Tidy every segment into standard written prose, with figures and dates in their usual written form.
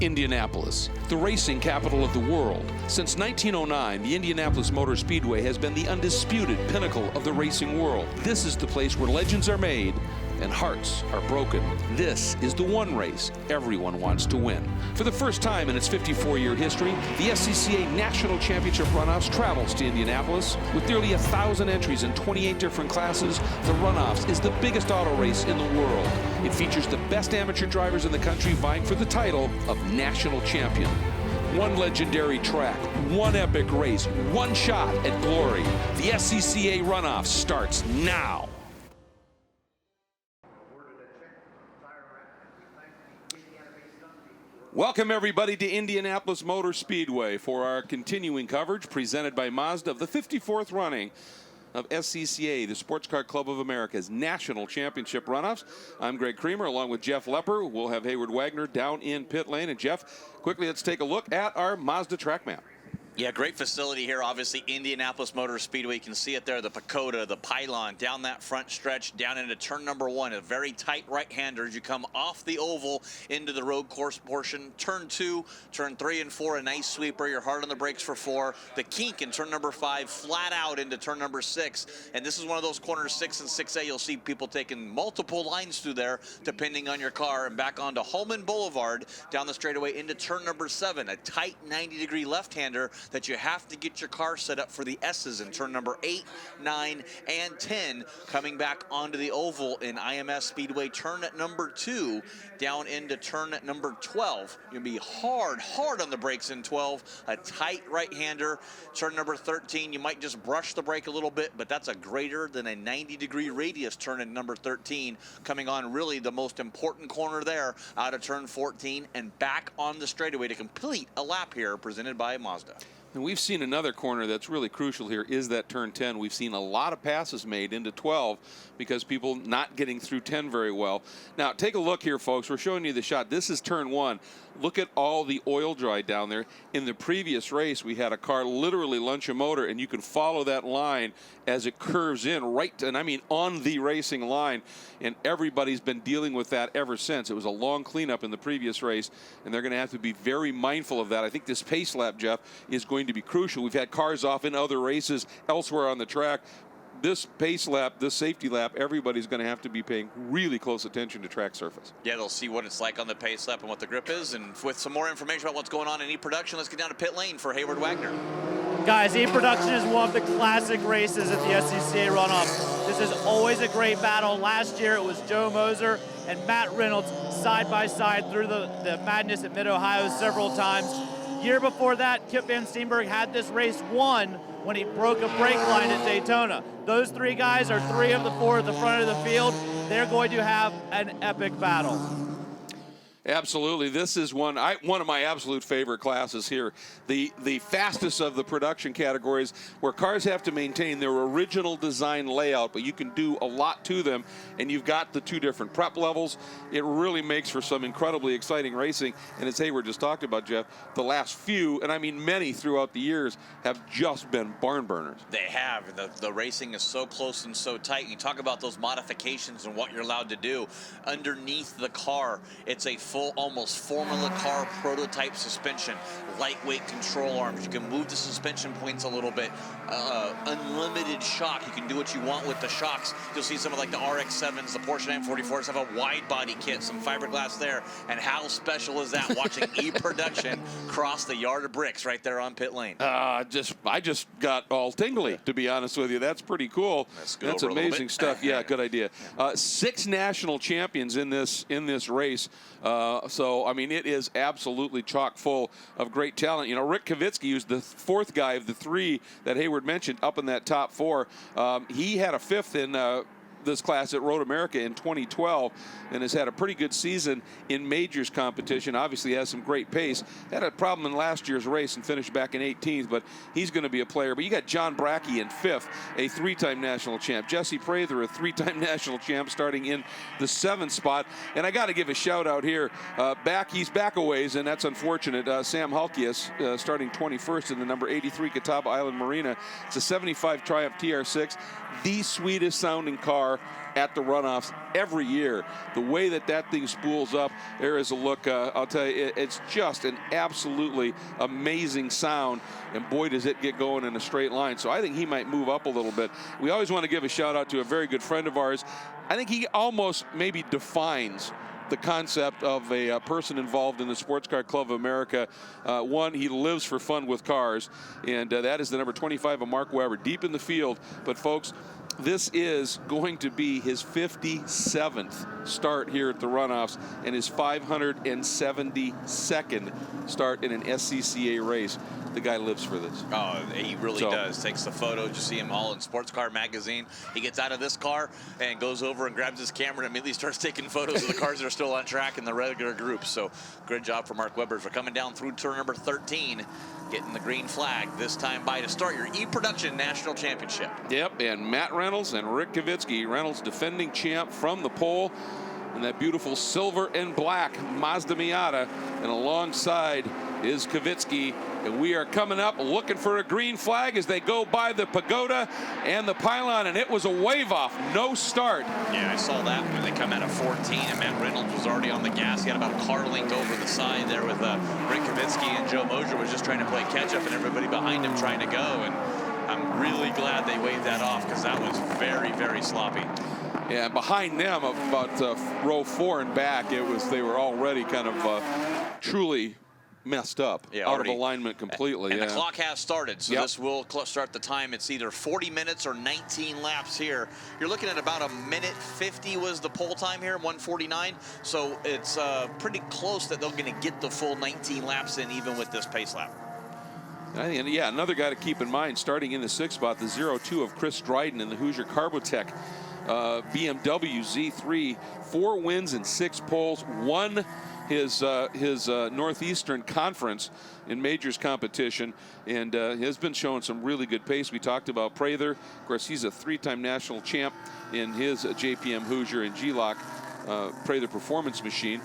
Indianapolis, the racing capital of the world. Since 1909, the Indianapolis Motor Speedway has been the undisputed pinnacle of the racing world. This is the place where legends are made and hearts are broken. This is the one race everyone wants to win. For the first time in its 54-year history, the SCCA National Championship Runoffs travels to Indianapolis. With nearly 1,000 entries in 28 different classes, the Runoffs is the biggest auto race in the world. It features the best amateur drivers in the country vying for the title of national champion. One legendary track, one epic race, one shot at glory. The SCCA Runoffs starts now. Welcome everybody to Indianapolis Motor Speedway for our continuing coverage presented by Mazda of the 54th running of SCCA, the Sports Car Club of America's National Championship Runoffs. I'm Greg Creamer along with Jeff Lepper. We'll have Hayward Wagner down in pit lane. And Jeff, quickly let's take a look at our Mazda track map. Yeah, great facility here. Obviously, Indianapolis Motor Speedway. You can see it there, the Pagoda, the pylon, down that front stretch, down into turn number 1. A very tight right-hander as you come off the oval into the road course portion. Turn 2, turn 3 and 4, a nice sweeper. You're hard on the brakes for 4. The kink in turn number 5, flat out into turn number 6. And this is one of those corners, 6 and 6A. You'll see people taking multiple lines through there, depending on your car. And back onto Holman Boulevard, down the straightaway into turn number 7. A tight 90-degree left-hander that you have to get your car set up for the S's in turn number 8, 9, and 10, coming back onto the oval in IMS Speedway turn at number 2, down into turn at number 12. You're gonna be hard on the brakes in 12, a tight right-hander. Turn number 13, you might just brush the brake a little bit, but that's a greater than a 90-degree radius turn at number 13, coming on really the most important corner there out of turn 14 and back on the straightaway to complete a lap here presented by Mazda. And we've seen another corner that's really crucial here is that turn 10. We've seen a lot of passes made into 12 because people not getting through 10 very well. Now, take a look here, folks. We're showing you the shot. This is turn 1. Look at all the oil dry down there. In the previous race, we had a car literally lunch a motor, and you can follow that line as it curves in right, and I mean on the racing line, and everybody's been dealing with that ever since. It was a long cleanup in the previous race, and they're going to have to be very mindful of that. I think this pace lap, Jeff, is going to be crucial. We've had cars off in other races elsewhere on the track. This pace lap, this safety lap, everybody's going to have to be paying really close attention to track surface. Yeah, they'll see what it's like on the pace lap and what the grip is. And with some more information about what's going on in E-Production, let's get down to pit lane for Hayward Wagner. Guys, E-Production is one of the classic races at the SCCA Runoffs. This is always a great battle. Last year it was Joe Moser and Matt Reynolds side by side through the madness at Mid-Ohio several times. Year before that, Kip Van Steenberg had this race won when he broke a brake line at Daytona. Those 3 guys are 3 of the 4 at the front of the field. They're going to have an epic battle. Absolutely. This is one of my absolute favorite classes here. The fastest of the production categories where cars have to maintain their original design layout, but you can do a lot to them, and you've got the 2 different prep levels. It really makes for some incredibly exciting racing. And as Hayward just talked about, Jeff, the last few, and I mean many throughout the years, have just been barn burners. They have. The racing is so close and so tight. You talk about those modifications and what you're allowed to do. Underneath the car, it's a full, almost Formula car prototype suspension, lightweight control arms. You can move the suspension points a little bit. Unlimited shock. You can do what you want with the shocks. You'll see some of like the RX-7s, the Porsche 944s have a wide body kit, some fiberglass there. And how special is that watching E-Production cross the yard of bricks right there on pit lane? I just got all tingly, to be honest with you. That's pretty cool. That's amazing stuff. Yeah, good idea. 6 national champions in this race. So, I mean, it is absolutely chock full of great talent. You know, Rick Kavitsky, who's the 4th guy of the 3 that Hayward mentioned up in that top 4. He had a 5th in this class at Road America in 2012 and has had a pretty good season in majors competition. Obviously has some great pace. Had a problem in last year's race and finished back in 18th, but he's going to be a player. But you got John Brackey in 5th, a 3-time national champ. Jesse Prather, a 3-time national champ, starting in the 7th spot. And I got to give a shout out here. He's back a ways, and that's unfortunate. Sam Halkias starting 21st in the number 83 Catawba Island Marina. It's a 75 Triumph TR6, the sweetest sounding car car at the runoffs every year. The way that thing spools up, there is a look. I'll tell you, it's just an absolutely amazing sound. And boy, does it get going in a straight line. So I think he might move up a little bit. We always want to give a shout out to a very good friend of ours. I think he almost maybe defines the concept of a person involved in the Sports Car Club of America. One, he lives for fun with cars, and that is the number 25 of Mark Webber, deep in the field. But folks, this is going to be his 57th start here at the runoffs and his 572nd start in an SCCA race. The guy lives for this. Oh, he really does. Takes the photo. Just see him all in Sports Car Magazine. He gets out of this car and goes over and grabs his camera and immediately starts taking photos of the cars that are still on track in the regular group. So good job for Mark Webber for coming down through turn number 13, getting the green flag this time by to start your E-Production National Championship. Yep, and Matt Reynolds and Rick Kavitsky. Reynolds defending champ from the pole in that beautiful silver and black Mazda Miata, and alongside is Kavitsky. And we are coming up looking for a green flag as they go by the pagoda and the pylon, and it was a wave off, no start. Yeah, I saw that when they come out of 14, and Matt Reynolds was already on the gas. He had about a car linked over the side there with Rick Kavitsky, and Joe Mosier was just trying to play catch up and everybody behind him trying to go. And I'm really glad they waved that off because that was very, very sloppy. Yeah, behind them about row 4 and back, they were already kind of truly messed up, out of alignment completely. And the clock has started, so this will start the time. It's either 40 minutes or 19 laps here. You're looking at about 1:50 was the pole time here, 1:49. So it's pretty close that they're going to get the full 19 laps in, even with this pace lap. And yeah, another guy to keep in mind, starting in the 6th spot, the 0-2 of Chris Dryden in the Hoosier Carbotech BMW Z3, 4 wins and 6 poles, won his Northeastern Conference in majors competition, and has been showing some really good pace. We talked about Prather. Of course, he's a 3-time national champ in his JPM Hoosier and G-Lock Prather Performance Machine.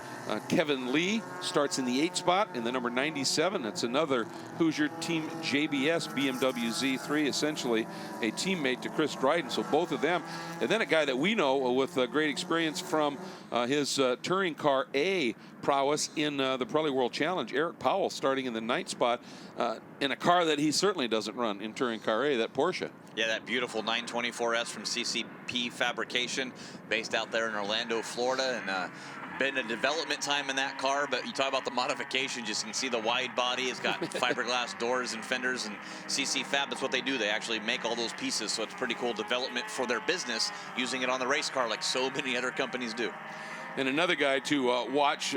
Kevin Lee starts in the 8th spot in the number 97. That's another Hoosier Team JBS BMW Z3, essentially a teammate to Chris Dryden. So both of them. And then a guy that we know with great experience from his Touring Car A prowess in the Pirelli World Challenge, Eric Powell, starting in the 9th spot in a car that he certainly doesn't run in Touring Car A, that Porsche. Yeah, that beautiful 924S from CCP Fabrication, based out there in Orlando, Florida, and been a development time in that car. But you talk about the modifications, you can see the wide body. It's got fiberglass doors and fenders, and CC Fab, that's what they do. They actually make all those pieces, so it's pretty cool development for their business, using it on the race car like so many other companies do. And another guy to watch,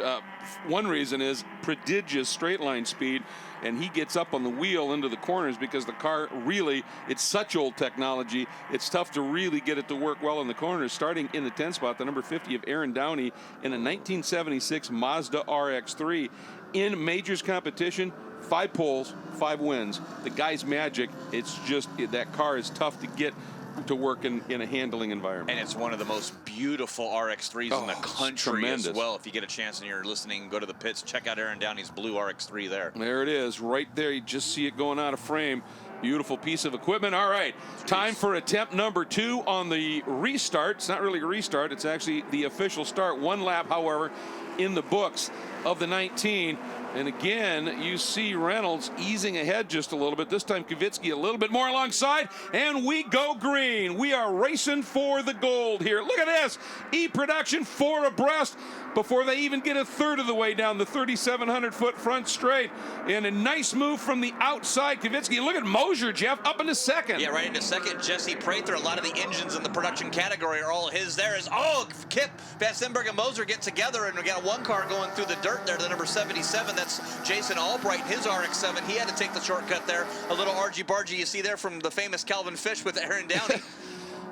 one reason is prodigious straight line speed, and he gets up on the wheel into the corners because the car really, it's such old technology, it's tough to really get it to work well in the corners. Starting in the 10th spot, the number 50 of Aaron Downey in a 1976 Mazda RX-3. In majors competition, 5 poles, 5 wins. The guy's magic. It's just, that car is tough to get to work in a handling environment. And it's one of the most beautiful RX-3s in the country as well. If you get a chance and you're listening, go to the pits, check out Aaron Downey's blue RX-3 there. There it is, right there. You just see it going out of frame. Beautiful piece of equipment. All right, time for attempt number 2 on the restart. It's not really a restart, it's actually the official start. 1 lap, however, in the books of the 19. And again, you see Reynolds easing ahead just a little bit. This time Kavitsky a little bit more alongside, and we go green. We are racing for the gold here. Look at this, E-Production 4 abreast before they even get a third of the way down the 3,700-foot front straight. And a nice move from the outside. Kavitsky, look at Mosier, Jeff, up into 2nd. Yeah, right into 2nd. Jesse Prather, a lot of the engines in the production category are all his. There is, Kip, Van Stenberg and Mosier get together, and we got 1 car going through the dirt there, the number 77. That's Jason Albright, his RX-7. He had to take the shortcut there. A little argy-bargy you see there from the famous Calvin Fish with Aaron Downey.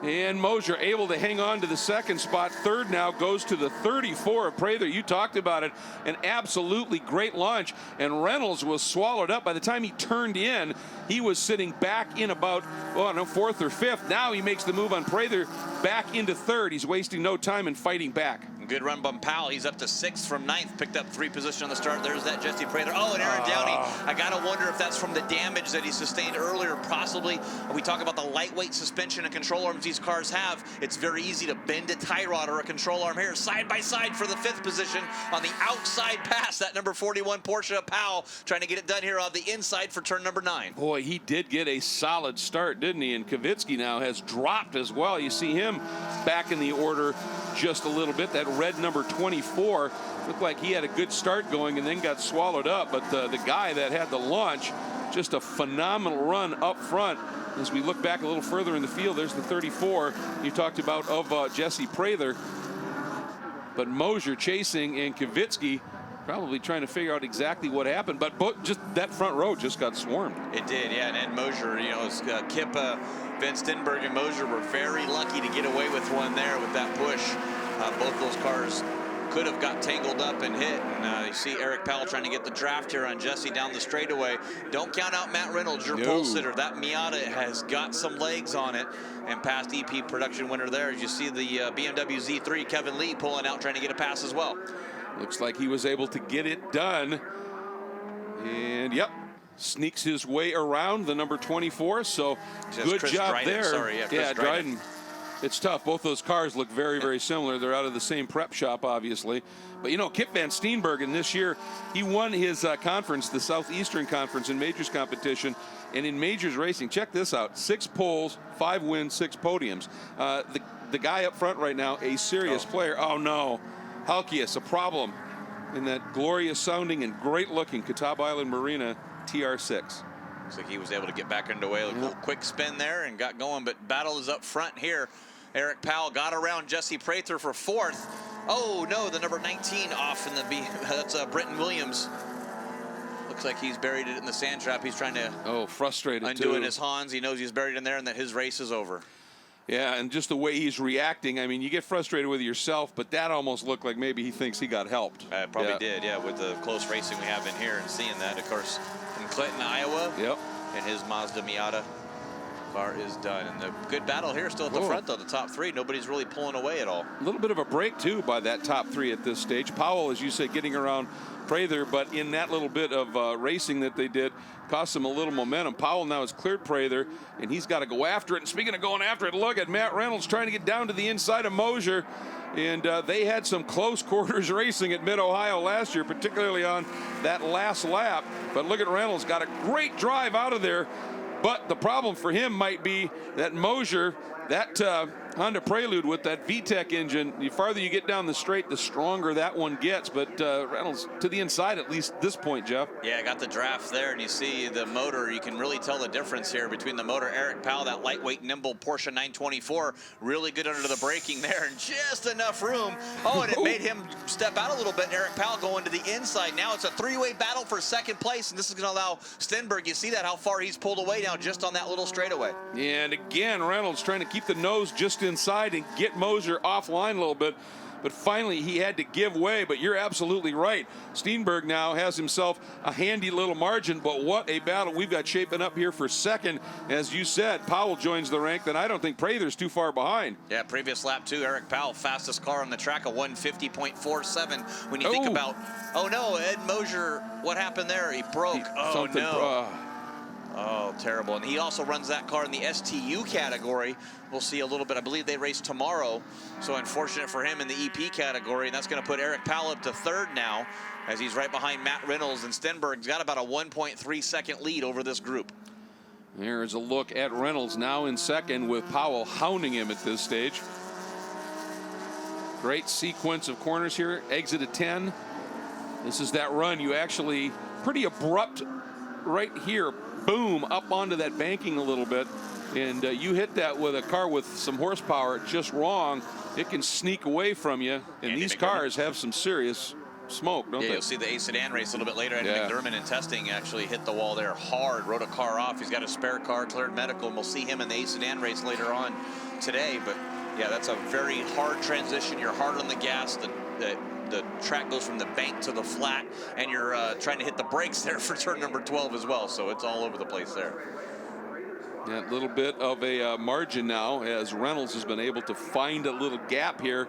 And Mosier able to hang on to the 2nd spot. 3rd now goes to the 34 of Prather. You talked about it. An absolutely great launch. And Reynolds was swallowed up. By the time he turned in, he was sitting back in about, 4th or 5th. Now he makes the move on Prather back into 3rd. He's wasting no time in fighting back. Good run by Powell. He's up to 6th from 9th. Picked up 3 position on the start. There's that Jesse Prather. Oh, and Aaron Downey. I got to wonder if that's from the damage that he sustained earlier. Possibly. We talk about the lightweight suspension and control arms these cars have. It's very easy to bend a tie rod or a control arm here. Side by side for the 5th position on the outside pass. That number 41 Porsche Powell trying to get it done here on the inside for turn number 9. Boy, he did get a solid start, didn't he? And Kvitsky now has dropped as well. You see him back in the order just a little bit. That red number 24 looked like he had a good start going and then got swallowed up. But the guy that had the launch, just a phenomenal run up front. As we look back a little further in the field, there's the 34 you talked about of Jesse Prather. But Mosier chasing, and Kvitsky probably trying to figure out exactly what happened. But just that front row just got swarmed. It did, yeah. And Ed Mosier, you know, Kip, Van Stenberg, and Mosier were very lucky to get away with one there with that push. Both those cars could have got tangled up and hit. And you see Eric Powell trying to get the draft here on Jesse down the straightaway. Don't count out Matt Reynolds, your pole sitter. That Miata has got some legs on it. And past EP production winner there, as you see the BMW Z3, Kevin Lee pulling out, trying to get a pass as well. Looks like he was able to get it done. And yep, sneaks his way around the number 24. So good job Dryden, there. sorry, yeah, Dryden. It's tough. Both those cars look very, very similar. They're out of the same prep shop, obviously. But, you know, Kip Van Steenbergen this year, he won his conference, the Southeastern Conference in Majors competition. And in Majors racing, check this out, 6 poles, 5 wins, 6 podiums. The guy up front right now, a serious player. Oh, no. Halkias, a problem in that glorious sounding and great looking Catawba Island Marina TR6. Looks like he was able to get back underway. A little quick spin there and got going, but battle is up front here. Eric Powell got around Jesse Prather for 4th. Oh no, the number 19 off in the B. That's Britton Williams. Looks like he's buried it in the sand trap. He's trying to frustrated undoing too. his Hans. He knows he's buried in there and that his race is over. Yeah, and just the way he's reacting, I mean, you get frustrated with yourself, but that almost looked like maybe he thinks he got helped. Probably did, yeah, with the close racing we have in here and seeing that, of course, from Clinton, Iowa. Yep. And his Mazda Miata car is done. And the good battle here still at the front, though, the top 3. Nobody's really pulling away at all. A little bit of a break, too, by that top 3 at this stage. Powell, as you say, getting around Prather, but in that little bit of racing that they did, cost him a little momentum. Powell now has cleared Prather, and he's got to go after it. And speaking of going after it, look at Matt Reynolds trying to get down to the inside of Mosier. And they had some close quarters racing at Mid-Ohio last year, particularly on that last lap. But look at Reynolds, got a great drive out of there. But the problem for him might be that Mosier, that Honda Prelude with that VTEC engine, the farther you get down the straight, the stronger that one gets. But Reynolds to the inside, at least at this point, Jeff. Yeah, got the draft there, and you see the motor. You can really tell the difference here between the motor. Eric Powell, that lightweight, nimble Porsche 924, really good under the braking there, and just enough room. Oh, and it made him step out a little bit. Eric Powell going to the inside. Now it's a 3-way battle for 2nd place, and this is going to allow Stenberg. You see that, how far he's pulled away now just on that little straightaway. And again, Reynolds trying to keep the nose just inside and get Mosier offline a little bit. But finally, he had to give way. But you're absolutely right. Steenberg now has himself a handy little margin. But what a battle we've got shaping up here for 2nd. As you said, Powell joins the rank. Then I don't think Prather's too far behind. Yeah, previous lap 2, Eric Powell, fastest car on the track, a 150.47. When you think about, oh no, Ed Mosier, what happened there? He broke. Oh no. Oh, terrible. And he also runs that car in the STU category. We'll see a little bit. I believe they race tomorrow. So unfortunate for him in the EP category. And that's going to put Eric Powell up to 3rd now, as he's right behind Matt Reynolds. And Stenberg's got about a 1.3 second lead over this group. There's a look at Reynolds now in 2nd with Powell hounding him at this stage. Great sequence of corners here. Exit at 10. This is that run. You actually, pretty abrupt right here. Boom, up onto that banking a little bit. And you hit that with a car with some horsepower just wrong. It can sneak away from you. And these cars have some serious smoke, don't they? You'll see the A Sedan race a little bit later. Andy McDermott in testing actually hit the wall there hard, rode a car off. He's got a spare car, cleared medical, and we'll see him in the A Sedan race later on today. But yeah, that's a very hard transition. You're hard on the gas. The track goes from the bank to the flat, and you're trying to hit the brakes there for turn number 12 as well. So it's all over the place there. Yeah, a little bit of a margin now, as Reynolds has been able to find a little gap here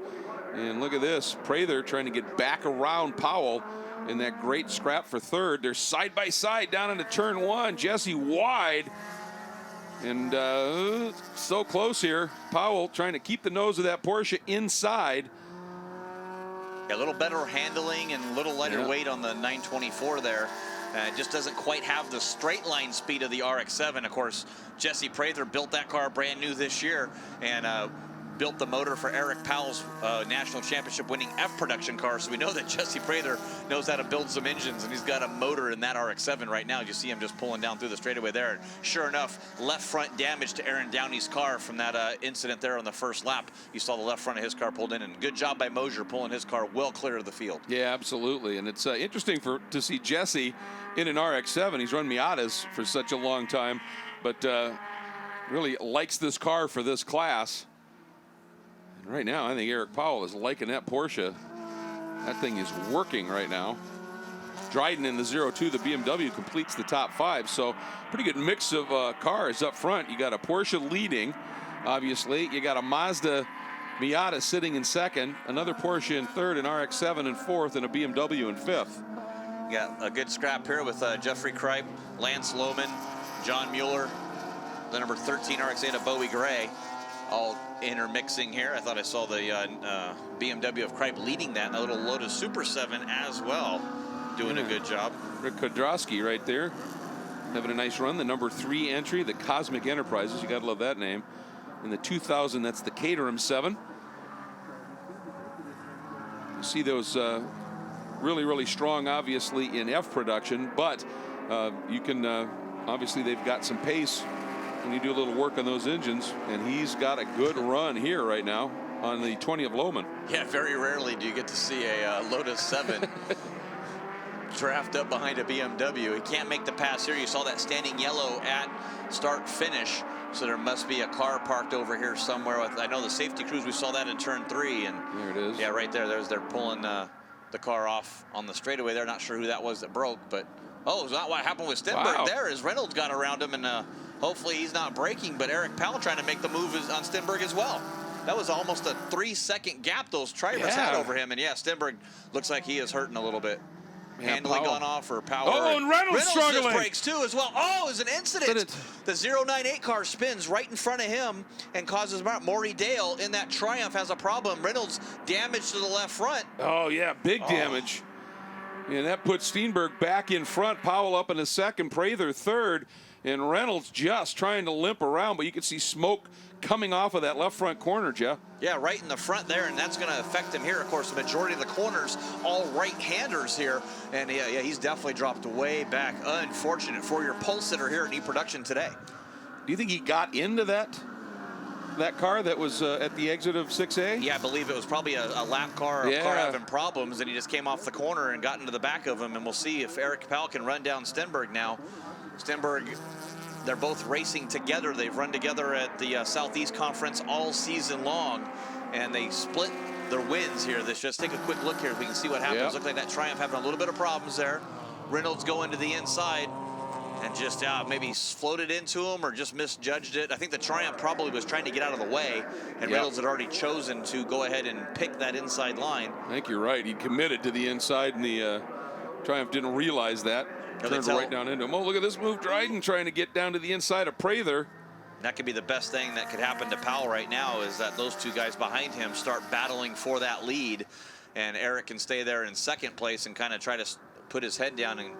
And look at this. Prather trying to get back around Powell in that great scrap for third. They're side by side down into turn one. Jesse wide. And so close here. Powell trying to keep the nose of that Porsche inside. A little better handling and a little lighter weight on the 924 there. Just doesn't quite have the straight line speed of the RX-7. Of course, Jesse Prather built that car brand new this year and built the motor for Eric Powell's national championship winning F production car. So we know that Jesse Prather knows how to build some engines, and he's got a motor in that RX-7 right now. You see him just pulling down through the straightaway there. And sure enough, left front damage to Aaron Downey's car from that incident there on the first lap. You saw the left front of his car pulled in, and good job by Mosier pulling his car well clear of the field. Yeah, absolutely. And it's interesting to see Jesse in an RX-7. He's run Miatas for such a long time, but really likes this car for this class. Right now, I think Eric Powell is liking that Porsche. That thing is working right now. Dryden in the 02, the BMW, completes the top 5. So pretty good mix of cars up front. You got a Porsche leading, obviously. You got a Mazda Miata sitting in second, another Porsche in third, an RX-7 in fourth, and a BMW in fifth. You got a good scrap here with Jeffrey Kripe, Lance Lohman, John Mueller, the number 13 RX-8 of Bowie Gray. All intermixing here. I thought I saw the BMW of Kripe leading that, and a little Lotus Super 7 as well, doing a good job. Rick Kodrowski right there, having a nice run. The number 3 entry, the Cosmic Enterprises. You got to love that name. In the 2000, that's the Caterham 7. You see those really strong, obviously, in F production, but you can obviously they've got some pace when you do a little work on those engines, and he's got a good run here right now on the 20 of Lohman. Yeah, very rarely do you get to see a Lotus 7 draft up behind a BMW. He can't make the pass here. You saw that standing yellow at start finish, so there must be a car parked over here somewhere. I know the safety crews, we saw that in turn 3, and there it is. Yeah, right there. They're pulling the car off on the straightaway. They're not sure who that was that broke, but it's not what happened with Stenberg there, as Reynolds got around him, and hopefully he's not braking, but Eric Powell trying to make the move on Stenberg as well. That was almost a 3-second gap those Trivers had over him, and yeah, Stenberg looks like he is hurting a little bit. Handling gone off for Power. Oh, and Reynolds struggling. Just breaks too as well. Oh, it's an incident. The 098 car spins right in front of him and causes Maury Dale in that Triumph has a problem. Reynolds damage to the left front. Oh yeah, big damage. And that puts Steenberg back in front. Powell up in the second, Prather third, and Reynolds just trying to limp around, but you can see smoke coming off of that left front corner, Jeff. Yeah, right in the front there, and that's going to affect him here. Of course, the majority of the corners, all right-handers here, and yeah, he's definitely dropped way back. Unfortunate for your pole sitter here at E-Production today. Do you think he got into that car that was at the exit of 6A? Yeah, I believe it was probably a lap car, a car having problems, and he just came off the corner and got into the back of him, and we'll see if Eric Powell can run down Stenberg now. Stenberg, they're both racing together. They've run together at the Southeast Conference all season long, and they split their wins here. Let's just take a quick look here if we can see what happens. Looks like that Triumph having a little bit of problems there. Reynolds going to the inside and just maybe floated into him or just misjudged it. I think the Triumph probably was trying to get out of the way, and Reynolds had already chosen to go ahead and pick that inside line. I think you're right. He committed to the inside, and the Triumph didn't realize that. Turned right down into him. Oh, look at this move. Dryden trying to get down to the inside of Prather. That could be the best thing that could happen to Powell right now, is that those two guys behind him start battling for that lead, and Eric can stay there in second place and kind of try to put his head down and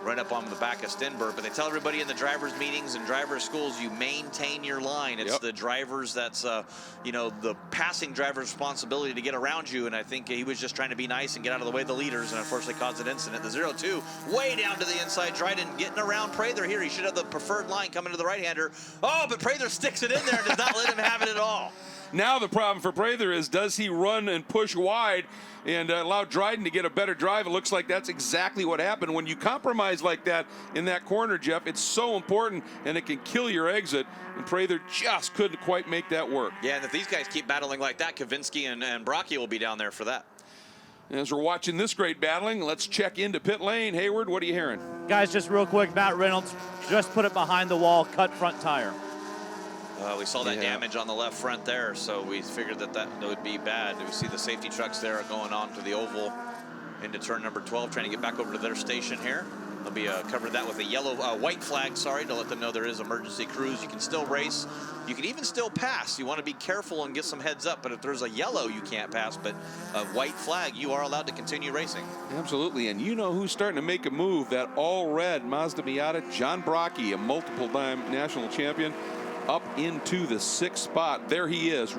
run up on the back of Stenberg. But they tell everybody in the drivers' meetings and drivers' schools, you maintain your line. It's the drivers that's, the passing driver's responsibility to get around you. And I think he was just trying to be nice and get out of the way of the leaders, and unfortunately caused an incident. The 02 way down to the inside. Dryden getting around Prather here. He should have the preferred line coming to the right-hander. Oh, but Prather sticks it in there and does not let him have it at all. Now the problem for Prather is, does he run and push wide and allow Dryden to get a better drive? It looks like that's exactly what happened. When you compromise like that in that corner, Jeff, it's so important, and it can kill your exit, and Prather just couldn't quite make that work. Yeah, and if these guys keep battling like that, Kavinsky and Brocky will be down there for that. As we're watching this great battling, let's check into pit lane. Hayward, what are you hearing? Guys, just real quick, Matt Reynolds just put it behind the wall, cut front tire. We saw that damage on the left front there, so we figured that would be bad. We see the safety trucks there going on to the oval into turn number 12, trying to get back over to their station here. They'll be covered that with a white flag, sorry, to let them know there is emergency crews. You can still race. You can even still pass. You want to be careful and get some heads up, but if there's a yellow, you can't pass, but a white flag, you are allowed to continue racing. Absolutely, and you know who's starting to make a move, that all-red Mazda Miata, John Brockie, a multiple-time national champion, up into the 6th spot. There he is,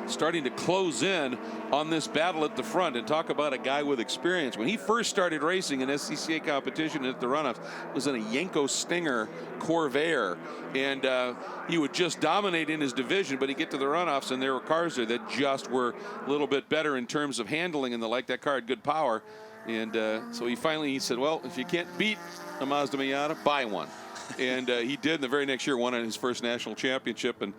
starting to close in on this battle at the front. And talk about a guy with experience. When he first started racing in SCCA competition at the Runoffs, it was in a Yanko Stinger Corvair, and he would just dominate in his division, but he'd get to the Runoffs and there were cars there that just were a little bit better in terms of handling and the like. That car had good power, and so he said, well, if you can't beat a Mazda Miata, buy one. And he did, and the very next year won his first national championship, and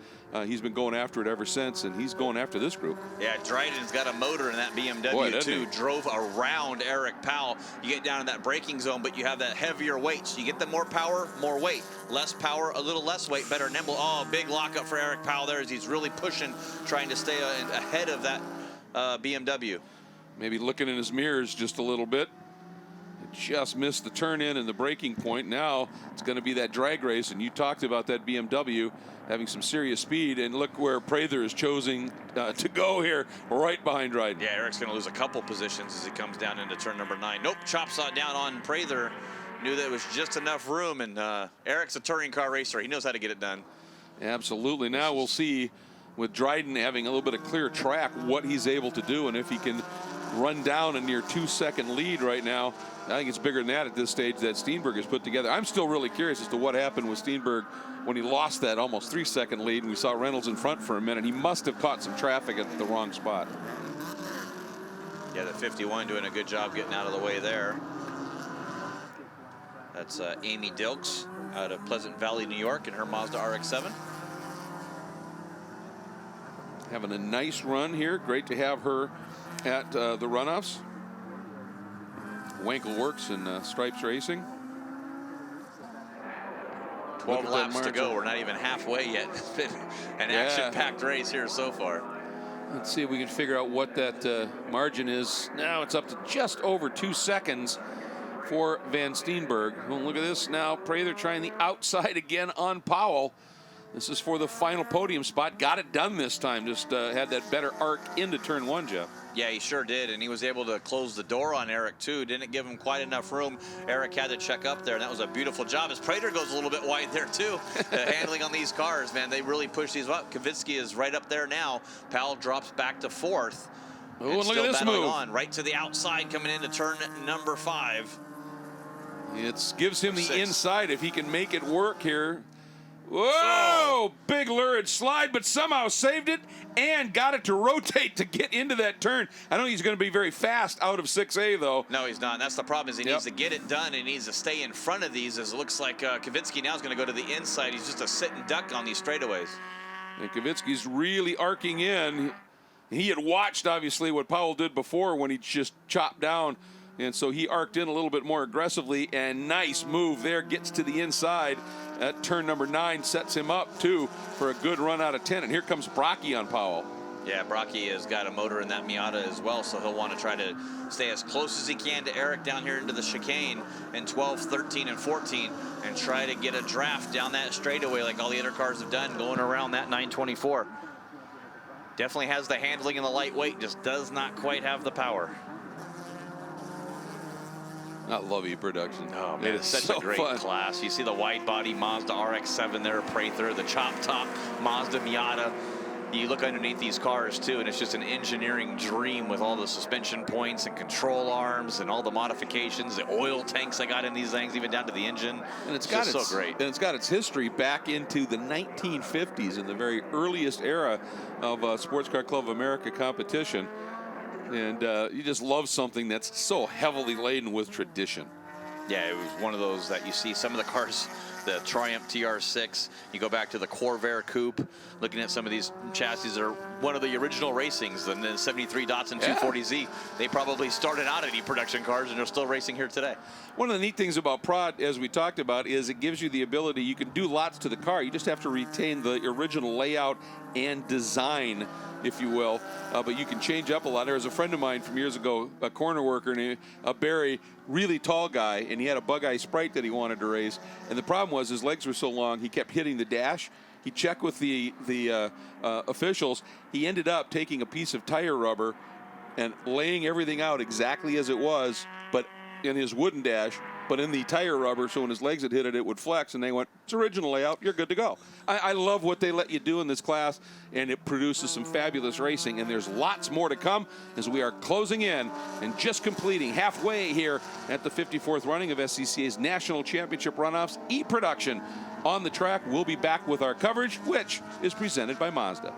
he's been going after it ever since, and he's going after this group. Yeah, Dryden's got a motor in that BMW too. Drove around Eric Powell. You get down in that braking zone, but you have that heavier weight, so you get the more power, more weight. Less power, a little less weight, better nimble. Oh, big lockup for Eric Powell there as he's really pushing, trying to stay ahead of that BMW. Maybe looking in his mirrors just a little bit. Just missed the turn in and the braking point. Now it's going to be that drag race, and you talked about that BMW having some serious speed, and look where Prather is choosing to go here, right behind Dryden. Yeah, Eric's going to lose a couple positions as he comes down into turn number 9. Nope, chops down on Prather. Knew that it was just enough room, and Eric's a touring car racer. He knows how to get it done. Absolutely. Now we'll see, with Dryden having a little bit of clear track, what he's able to do, and if he can run down a near 2-second lead right now. I think it's bigger than that at this stage that Steenberg has put together. I'm still really curious as to what happened with Steenberg when he lost that almost 3-second lead, and we saw Reynolds in front for a minute. He must have caught some traffic at the wrong spot. Yeah, the 51 doing a good job getting out of the way there. That's Amy Dilks out of Pleasant Valley, New York, in her Mazda RX-7. Having a nice run here. Great to have her at the Runoffs. Wankel works in Stripes Racing. 12 laps to go. We're not even halfway yet. It's been an action-packed race here so far. Let's see if we can figure out what that margin is. Now it's up to just over 2 seconds for Van Steenberg. Well, look at this now. Prather trying the outside again on Powell. This is for the final podium spot. Got it done this time. Just had that better arc into turn 1, Jeff. Yeah, he sure did, and he was able to close the door on Eric, too. Didn't give him quite enough room. Eric had to check up there, and that was a beautiful job. As Prather goes a little bit wide there, too. Handling on these cars, man, they really push these up. Kavitsky is right up there now. Powell drops back to 4th. Oh, and look at this move. On, right to the outside coming into turn number 5. It gives him the inside if he can make it work here. Whoa! Big lurid slide, but somehow saved it and got it to rotate to get into that turn. I don't think he's going to be very fast out of 6A, though. No, he's not. And that's the problem, is he needs to get it done. He needs to stay in front of these, as it looks like Kavitsky now is going to go to the inside. He's just a sit and duck on these straightaways. And Kavitsky's really arcing in. He had watched, obviously, what Powell did before when he just chopped down. And so he arced in a little bit more aggressively, and nice move there, gets to the inside. At turn number 9 sets him up, too, for a good run out of 10. And here comes Brockie on Powell. Yeah, Brockie has got a motor in that Miata as well, so he'll want to try to stay as close as he can to Eric down here into the chicane in 12, 13, and 14, and try to get a draft down that straightaway like all the other cars have done, going around that 924. Definitely has the handling and the lightweight, just does not quite have the power. I love you, production. Oh, man, it's such so a great fun. class. You see the wide-body Mazda RX-7 there, Prather, the chop-top Mazda Miata. You look underneath these cars, too, and it's just an engineering dream with all the suspension points and control arms and all the modifications, the oil tanks I got in these things, even down to the engine. And it's got so great. And it's got its history back into the 1950s, in the very earliest era of Sports Car Club of America competition. And you just love something that's so heavily laden with tradition. Yeah, it was one of those that you see some of the cars, the Triumph TR6, you go back to the Corvair Coupe, looking at some of these chassis that are one of the original racings, and then 73 Datsun 240Z. They probably started out at e-production cars, and they're still racing here today. One of the neat things about Prod, as we talked about, is it gives you the ability, you can do lots to the car. You just have to retain the original layout and design, if you will, but you can change up a lot. There was a friend of mine from years ago, a corner worker named Barry, really tall guy, and he had a Bug-Eye Sprite that he wanted to race, and the problem was his legs were so long, he kept hitting the dash. He checked with the officials. He ended up taking a piece of tire rubber and laying everything out exactly as it was, but in his wooden dash, but in the tire rubber, so when his legs had hit it, it would flex, and they went, it's original layout, you're good to go. I love what they let you do in this class, and it produces some fabulous racing, and there's lots more to come as we are closing in and just completing halfway here at the 54th running of SCCA's National Championship Runoffs e-production. On the track, we'll be back with our coverage, which is presented by Mazda.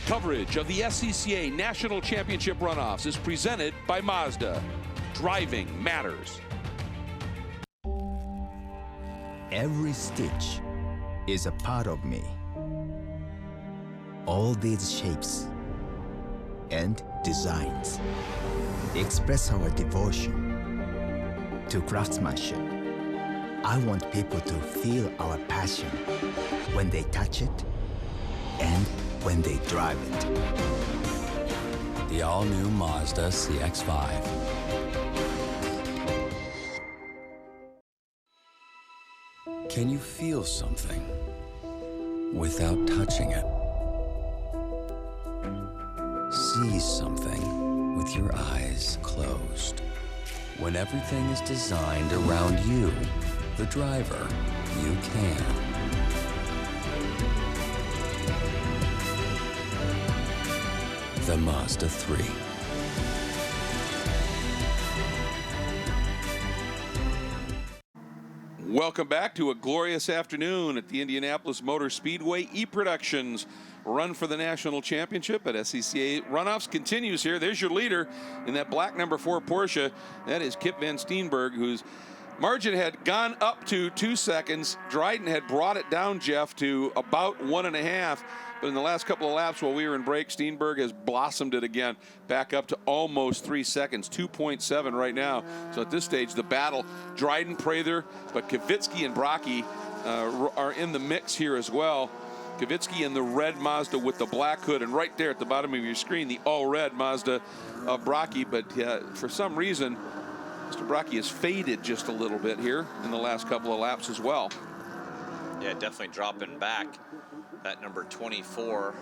Coverage of the SCCA National Championship Runoffs is presented by Mazda. Driving matters. Every stitch is a part of me. All these shapes and designs express our devotion to craftsmanship. I want people to feel our passion when they touch it and when they drive it. The all-new Mazda CX-5. Can you feel something without touching it? See something with your eyes closed. When everything is designed around you, the driver, you can. The Mazda 3. Welcome back to a glorious afternoon at the Indianapolis Motor Speedway. E-Productions run for the national championship at SCCA Runoffs continues here. There's your leader in that black number 4 Porsche. That is Kip Van Steenberg, whose margin had gone up to 2 seconds. Dryden had brought it down, Jeff, to about 1.5. But in the last couple of laps while we were in break, Steenberg has blossomed it again, back up to almost 3 seconds, 2.7 right now. So at this stage, the battle, Dryden, Prather, but Kvitsky and Brockie are in the mix here as well. Kvitsky in the red Mazda with the black hood, and right there at the bottom of your screen, the all-red Mazda of Brockie. But for some reason, Mr. Brockie has faded just a little bit here in the last couple of laps as well. Yeah, definitely dropping back. That number 24,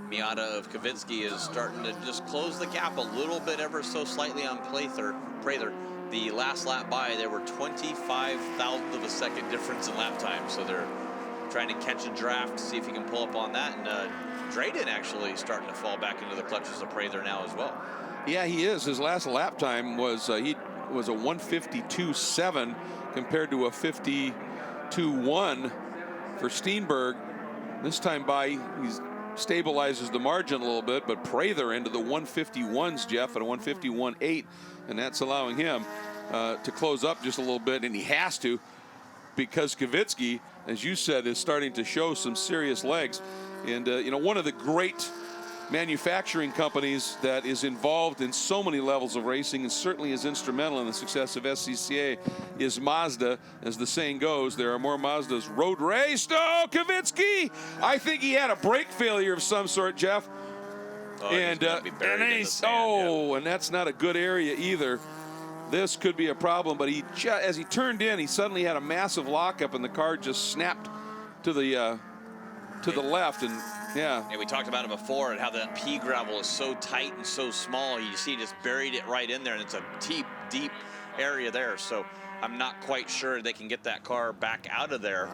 Miata of Kvitsky, is starting to just close the gap a little bit, ever so slightly on Prather. The last lap by, there were 25,000th of a second difference in lap time, so they're trying to catch a draft, see if he can pull up on that. And Dryden actually starting to fall back into the clutches of Prather now as well. Yeah, he is. His last lap time was he was a 152.7 compared to a 52.1 for Steenberg. This time by, he stabilizes the margin a little bit, but Prather into the 151s, Jeff, at a 151.8, and that's allowing him to close up just a little bit, and he has to, because Kvitsky, as you said, is starting to show some serious legs. And, you know, one of the great manufacturing companies that is involved in so many levels of racing and certainly is instrumental in the success of SCCA is Mazda. As the saying goes, there are more Mazdas road raced. Oh, Kvitsky! I think he had a brake failure of some sort, Jeff. Oh, and that's not a good area either. This could be a problem, but as he turned in, he suddenly had a massive lockup, and the car just snapped to the left. And yeah, we talked about it before, and how that pea gravel is so tight and so small. You see, just buried it right in there, and it's a deep area there. So I'm not quite sure they can get that car back out of there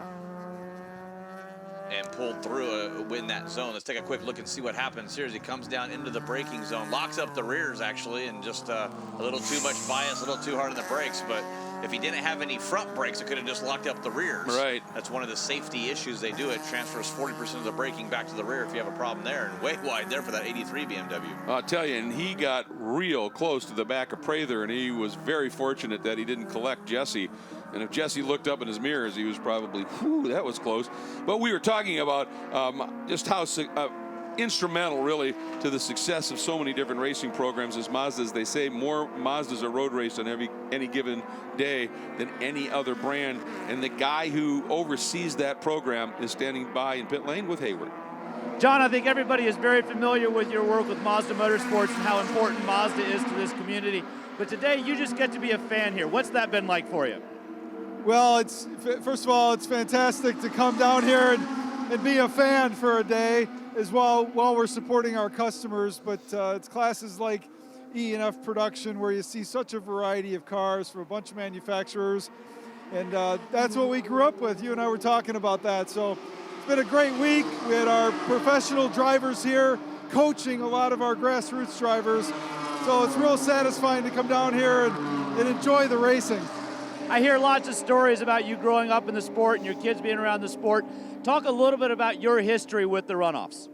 and pulled through in that zone. Let's take a quick look and see what happens here as he comes down into the braking zone. Locks up the rears, actually, and just a little too much bias, a little too hard on the brakes, but if he didn't have any front brakes, it could have just locked up the rears. Right. That's one of the safety issues they do. It transfers 40% of the braking back to the rear if you have a problem there, and way wide there for that 83 BMW. I'll tell you, and he got real close to the back of Prather, and he was very fortunate that he didn't collect Jesse. And if Jesse looked up in his mirrors, he was probably, whew, that was close. But we were talking about just how instrumental, really, to the success of so many different racing programs as Mazdas. They say more Mazdas are road raced on any given day than any other brand. And the guy who oversees that program is standing by in pit lane with Hayward. John, I think everybody is very familiar with your work with Mazda Motorsports and how important Mazda is to this community. But today, you just get to be a fan here. What's that been like for you? Well, first of all, it's fantastic to come down here and be a fan for a day as well while we're supporting our customers. But it's classes like E&F production where you see such a variety of cars from a bunch of manufacturers. And that's what we grew up with. You and I were talking about that. So it's been a great week. We had our professional drivers here coaching a lot of our grassroots drivers. So it's real satisfying to come down here and enjoy the racing. I hear lots of stories about you growing up in the sport and your kids being around the sport. Talk a little bit about your history with the Runoffs.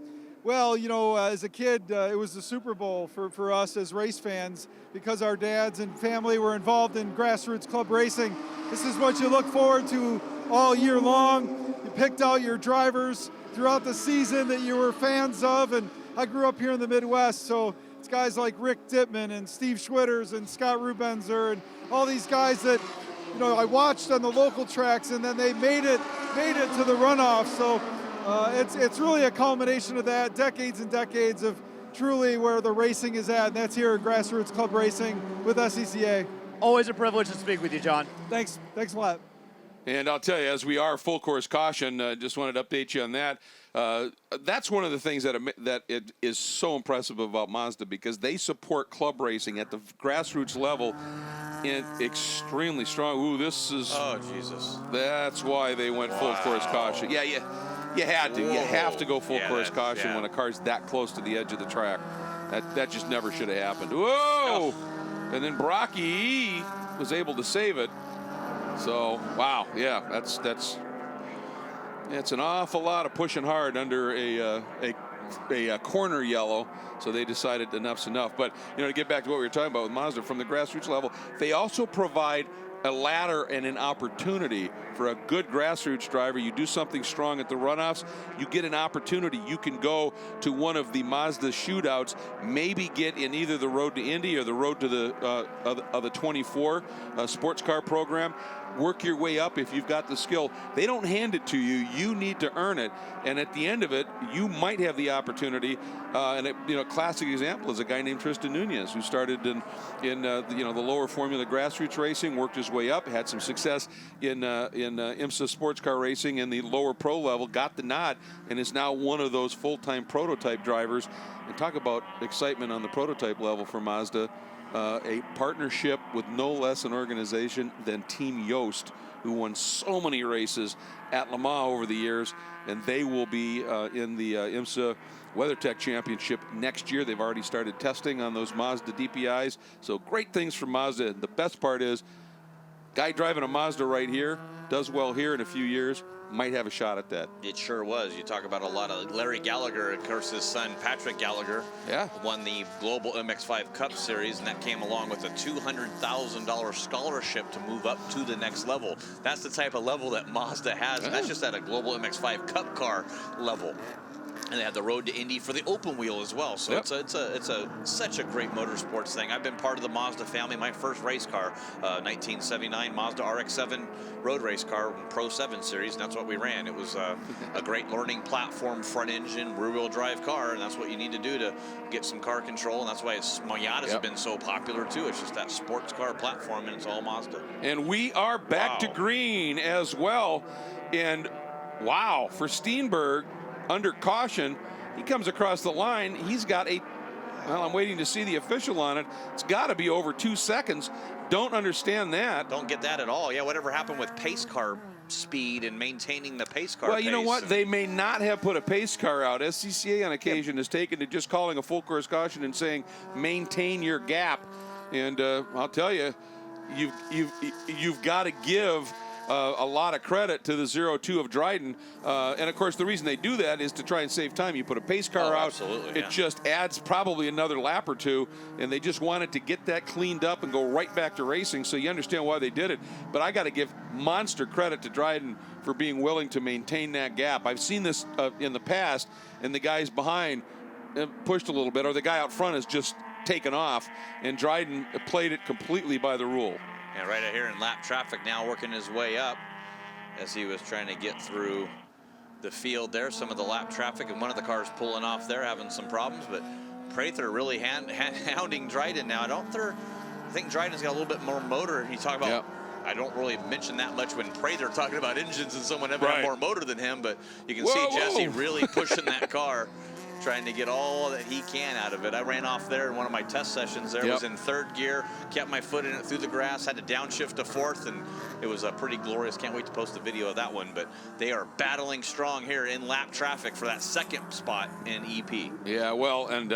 Well, you know, as a kid, it was the Super Bowl for us as race fans because our dads and family were involved in grassroots club racing. This is what you look forward to all year long. You picked out your drivers throughout the season that you were fans of, and I grew up here in the Midwest, so it's guys like Rick Dittman and Steve Schwitters and Scott Rubenzer and all these guys that, you know, I watched on the local tracks, and then they made it to the Runoffs. So it's really a culmination of that, decades and decades of truly where the racing is at, and that's here at Grassroots Club Racing with SCCA. Always a privilege to speak with you, John. Thanks a lot. And I'll tell you, as we are full course caution, just wanted to update you on that. That's one of the things that it is so impressive about Mazda, because they support club racing at the grassroots level in extremely strong. Ooh, this is. Oh, Jesus. That's why they went full course caution. Yeah, you had to. Whoa. You have to go full course caution yeah. when a car's that close to the edge of the track. That just never should have happened. Whoa! Oh. And then Brocky was able to save it. So, wow, yeah, that's an awful lot of pushing hard under a corner yellow. So they decided enough's enough. But, you know, to get back to what we were talking about with Mazda from the grassroots level, they also provide a ladder and an opportunity for a good grassroots driver. You do something strong at the Runoffs, you get an opportunity. You can go to one of the Mazda shootouts, maybe get in either the Road to Indy or the Road to the 24 sports car program. Work your way up if you've got the skill. They don't hand it to you. You need to earn it. And at the end of it, you might have the opportunity. A classic example is a guy named Tristan Nunez, who started in the lower formula grassroots racing, worked his way up, had some success in IMSA sports car racing in the lower pro level, got the nod, and is now one of those full-time prototype drivers. And talk about excitement on the prototype level for Mazda. A partnership with no less an organization than Team Yost, who won so many races at Le Mans over the years, and they will be in the IMSA WeatherTech Championship next year. They've already started testing on those Mazda DPIs, so great things for Mazda. The best part is, guy driving a Mazda right here does well here in a few years, might have a shot at that. It sure was. You talk about a lot of Larry Gallagher, of course, his son Patrick Gallagher won the Global MX-5 Cup Series, and that came along with a $200,000 scholarship to move up to the next level. That's the type of level that Mazda has, and that's just at a Global MX-5 Cup car level. And they had the Road to Indy for the open wheel as well. So it's such a great motorsports thing. I've been part of the Mazda family. My first race car, 1979 Mazda RX-7 road race car, Pro 7 series, and that's what we ran. It was a great learning platform, front engine, rear wheel drive car, and that's what you need to do to get some car control. And that's why Miatas have been so popular too. It's just that sports car platform, and it's all Mazda. And we are back to green as well. And wow, for Steenberg, under caution, he comes across the line. He's got I'm waiting to see the official on it. It's got to be over 2 seconds. Don't understand that. Don't get that at all. Yeah, whatever happened with pace car speed and maintaining the pace car Well, you know what? They may not have put a pace car out. SCCA on occasion has taken to just calling a full course caution and saying, maintain your gap. And I'll tell you, you've got to give a lot of credit to the 0-2 of Dryden. And, of course, the reason they do that is to try and save time. You put a pace car out. Absolutely, it just adds probably another lap or two, and they just wanted to get that cleaned up and go right back to racing, so you understand why they did it. But I got to give monster credit to Dryden for being willing to maintain that gap. I've seen this in the past, and the guys behind pushed a little bit, or the guy out front has just taken off, and Dryden played it completely by the rule. And right out here in lap traffic now, working his way up as he was trying to get through the field there. Some of the lap traffic, and one of the cars pulling off there, having some problems. But Prather really hounding Dryden now. I think Dryden's got a little bit more motor. You talk about. Yep. I don't really mention that much when Prather talking about engines and someone having more motor than him, but you can see Jesse really pushing that car, trying to get all that he can out of it. I ran off there in one of my test sessions there. Was in third gear, kept my foot in it through the grass, had to downshift to fourth, and it was a pretty glorious. Can't wait to post a video of that one. But they are battling strong here in lap traffic for that second spot in EP. Yeah, well, and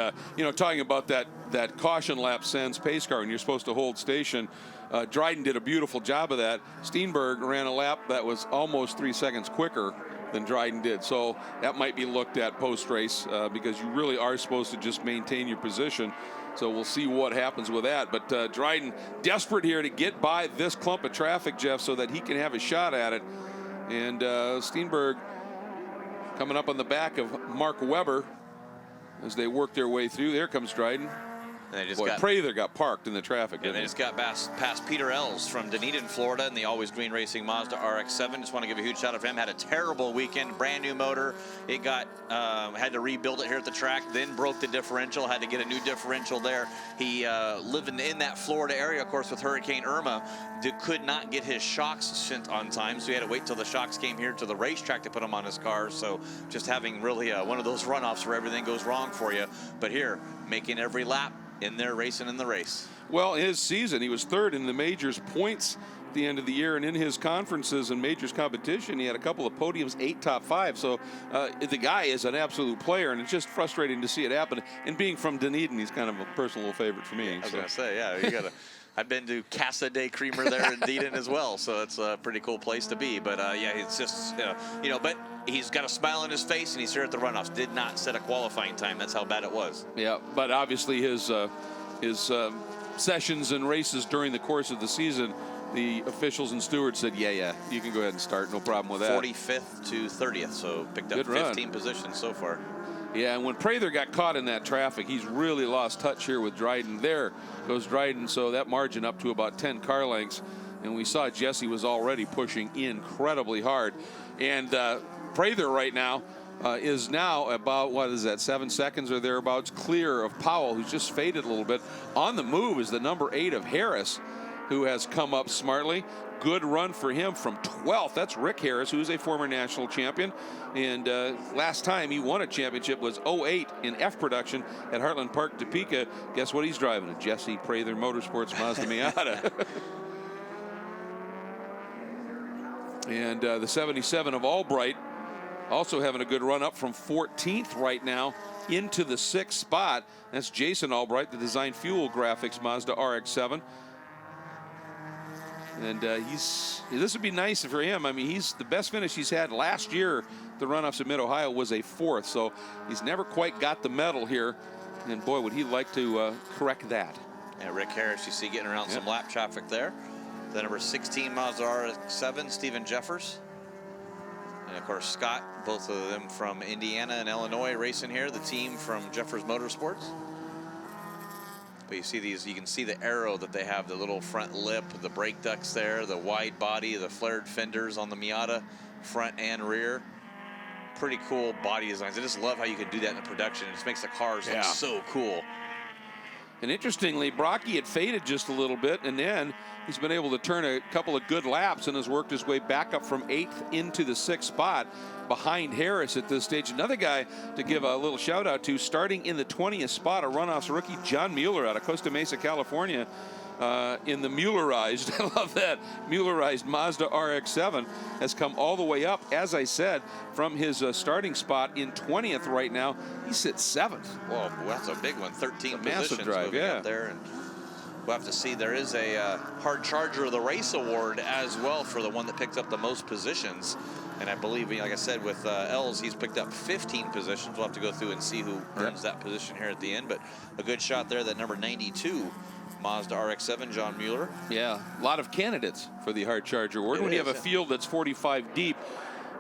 talking about that caution lap sends pace car, and you're supposed to hold station. Dryden did a beautiful job of that. Steenberg ran a lap that was almost 3 seconds quicker than Dryden did. So that might be looked at post-race because you really are supposed to just maintain your position. So we'll see what happens with that. But Dryden desperate here to get by this clump of traffic, Jeff, so that he can have a shot at it. And Steenberg coming up on the back of Mark Webber as they work their way through. There comes Dryden. And they just Prather got parked in the traffic. And they just got past Peter Els from Dunedin, Florida, in the Always Green Racing Mazda RX-7. Just want to give a huge shout out to him. Had a terrible weekend, brand new motor. It got had to rebuild it here at the track. Then broke the differential. Had to get a new differential there. He living in that Florida area, of course, with Hurricane Irma, could not get his shocks sent on time, so he had to wait till the shocks came here to the racetrack to put them on his car. So just having really one of those runoffs where everything goes wrong for you. But here, making every lap in there, racing in the race. Well, his season, he was third in the majors points at the end of the year, and in his conferences and majors competition, he had a couple of podiums, 8 top 5. So the guy is an absolute player, and it's just frustrating to see it happen. And being from Dunedin, he's kind of a personal favorite for me. I was going to say, yeah, you got to. I've been to Casa de Creamer there in Dunedin as well, so it's a pretty cool place to be. But yeah, it's just, but he's got a smile on his face, and he's here at the runoffs. Did not set a qualifying time. That's how bad it was. Yeah, but obviously his sessions and races during the course of the season, the officials and stewards said, yeah, you can go ahead and start. No problem with that. 45th to 30th, so picked up 15 positions so far. Yeah, and when Prather got caught in that traffic, he's really lost touch here with Dryden. There goes Dryden, so that margin up to about 10 car lengths. And we saw Jesse was already pushing incredibly hard. And Prather right now is now about, 7 seconds or thereabouts clear of Powell, who's just faded a little bit. On the move is the number 8 of Harris, who has come up smartly. Good run for him from 12th. That's Rick Harris, who is a former national champion. And last time he won a championship was 08 in F production at Heartland Park, Topeka. Guess what he's driving? A Jesse Prather Motorsports Mazda Miata. And the 77 of Albright also having a good run up from 14th right now into the 6th spot. That's Jason Albright, the Design Fuel Graphics Mazda RX-7. And this would be nice for him. I mean, he's the best finish he's had last year. The runoffs at Mid-Ohio was a 4th, so he's never quite got the medal here. And boy, would he like to correct that. Yeah, Rick Harris, you see getting around some lap traffic there. The number 16 Mazda RX-7, Stephen Jeffers. And of course, Scott, both of them from Indiana and Illinois racing here, the team from Jeffers Motorsports. But you see these, you can see the arrow that they have, the little front lip, the brake ducts there, the wide body, the flared fenders on the Miata, front and rear. Pretty cool body designs. I just love how you can do that in the production. It just makes the cars look so cool. And interestingly, Brocky had faded just a little bit, and then he's been able to turn a couple of good laps and has worked his way back up from 8th into the 6th spot behind Harris at this stage. Another guy to give a little shout out to, starting in the 20th spot, a runoffs rookie, John Mueller out of Costa Mesa, California, in the Muellerized, I love that, Muellerized Mazda RX-7, has come all the way up, as I said, from his starting spot in 20th right now. He sits 7th. Whoa, that's a big one. 13 positions massive drive, up there. And we'll have to see. There is a hard charger of the race award as well for the one that picked up the most positions. And I believe, like I said, with Els, he's picked up 15 positions. We'll have to go through and see who earns that position here at the end. But a good shot there, that number 92 Mazda RX-7, John Mueller. Yeah, a lot of candidates for the hard charger award. When you have a field that's 45 deep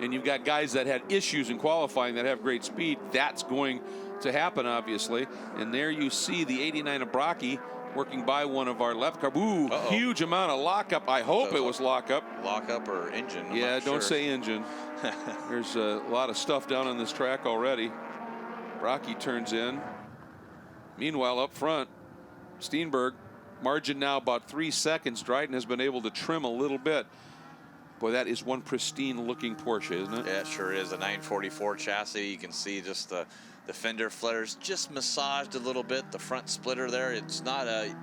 and you've got guys that had issues in qualifying that have great speed, that's going to happen, obviously. And there you see the 89 of Brocky working by one of our left car. Ooh, huge amount of lockup. I hope it was lockup. Lockup or engine. I'm yeah, not don't sure. say engine. There's a lot of stuff down on this track already. Brocky turns in. Meanwhile, up front, Steenberg, margin now about 3 seconds. Dryden has been able to trim a little bit. Boy, that is one pristine looking Porsche, isn't it? Yeah, it sure is. A 944 chassis. You can see just the fender flares just massaged a little bit. The front splitter there, it's not a,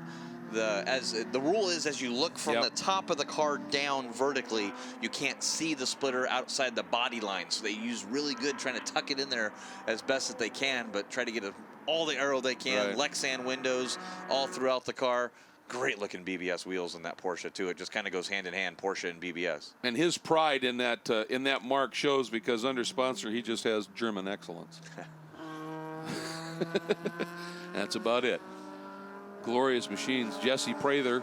the rule is, as you look from the top of the car down vertically, you can't see the splitter outside the body line. So they use really good trying to tuck it in there as best as they can, but try to get all the aero they can. Lexan windows all throughout the car. Great looking BBS wheels in that Porsche too. It just kind of goes hand in hand, Porsche and BBS. And his pride in that mark shows, because under sponsor he just has German excellence. That's about it. Glorious machines. Jesse Prather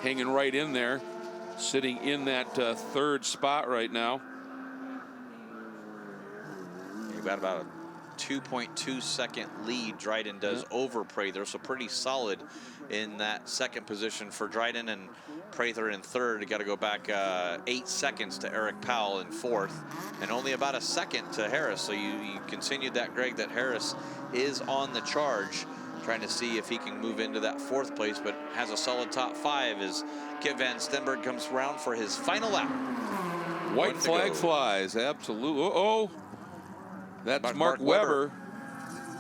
hanging right in there, sitting in that third spot right now. You've got about a 2.2 second lead Dryden does over Prather, so pretty solid in that second position for Dryden, and Prather in third. You got to go back 8 seconds to Eric Powell in fourth, and only about a second to Harris. So you continued that, Greg, that Harris is on the charge, trying to see if he can move into that fourth place, but has a solid top 5 as Kip Van Stenberg comes around for his final lap. White flag flies, absolutely. Oh, that's Mark Webber.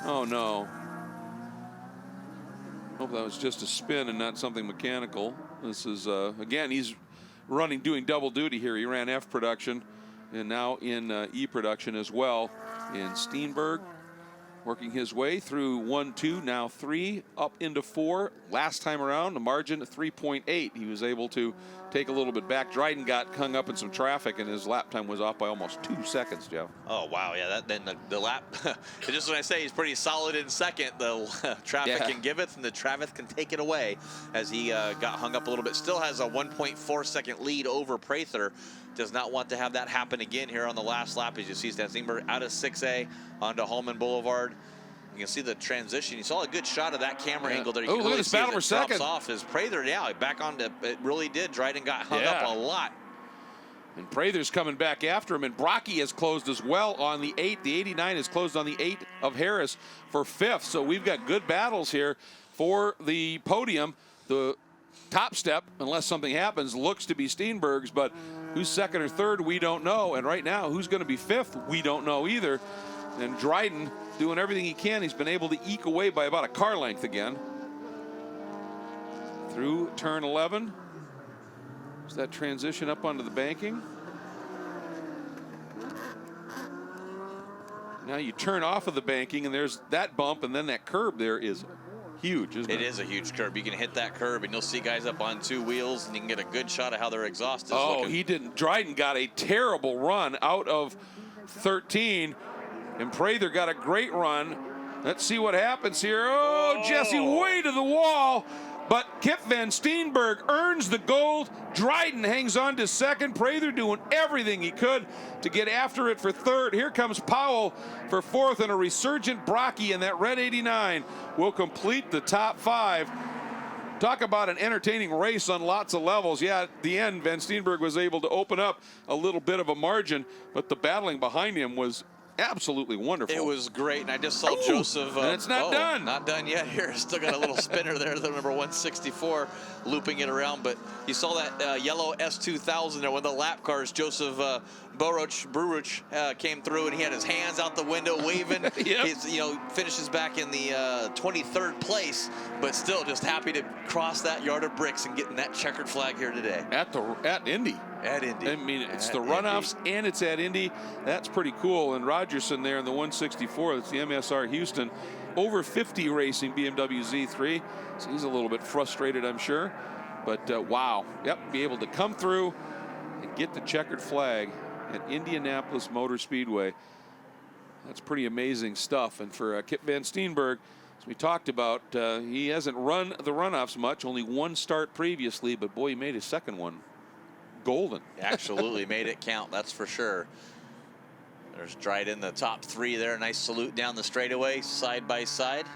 Oh no. Hope that was just a spin and not something mechanical. This is, again, he's doing double duty here. He ran F production and now in E production as well. And Steenberg working his way through 1, 2, now 3, up into 4. Last time around, the margin 3.8. He was able to take a little bit back. Dryden got hung up in some traffic, and his lap time was off by almost 2 seconds, Jeff. Oh, wow. Yeah, then the lap, just when I say he's pretty solid in second, the traffic can give it, and the traffic can take it away as he got hung up a little bit. Still has a 1.4 second lead over Prather. Does not want to have that happen again here on the last lap. As you see, Stan Steenberg out of 6A onto Holman Boulevard. You can see the transition. You saw a good shot of that camera angle there. You can look at this battle for second. Off as Prather, back on to, it really did. Dryden got hung up a lot. And Prather's coming back after him, and Brocky has closed as well on the 8. The 89 is closed on the 8 of Harris for 5th. So we've got good battles here for the podium. The top step, unless something happens, looks to be Steenberg's, but who's second or third, we don't know. And right now, who's going to be 5th, we don't know either. And Dryden doing everything he can. He's been able to eke away by about a car length again. Through turn 11. Is that transition up onto the banking? Now you turn off of the banking, and there's that bump, and then that curb there is huge, isn't it? It is a huge curb. You can hit that curb, and you'll see guys up on 2 wheels, and you can get a good shot of how their exhaust is looking. He didn't. Dryden got a terrible run out of 13, and Prather got a great run. Let's see what happens here. Oh, Jesse way to the wall, but Kip Van Steenberg earns the gold. Dryden hangs on to second. Prather doing everything he could to get after it for third. Here comes Powell for fourth, and a resurgent Brocky in that red 89 will complete the top 5. Talk about an entertaining race on lots of levels. Yeah, at the end, Van Steenberg was able to open up a little bit of a margin, but the battling behind him was absolutely wonderful. It was great, and I just saw Joseph. And it's not done. Not done yet here. Still got a little spinner there, the number 164, looping it around. But you saw that yellow S2000 there, one of the lap cars. Joseph Bruruch came through, and he had his hands out the window waving. He's, finishes back in the 23rd place, but still just happy to cross that yard of bricks and getting that checkered flag here today. At Indy. At Indy. I mean, it's the runoffs and it's at Indy. That's pretty cool. And Rogerson there in the 164, that's the MSR Houston. over 50 racing BMW Z3, so he's a little bit frustrated, I'm sure. But wow, yep, be able to come through and get the checkered flag at Indianapolis Motor Speedway. That's pretty amazing stuff. And for Kip Van Steenberg, as we talked about, he hasn't run the runoffs much, only one start previously, but boy, he made his second one golden. Absolutely made it count, that's for sure. There's Dryden in the top 3 there. Nice salute down the straightaway, side by side.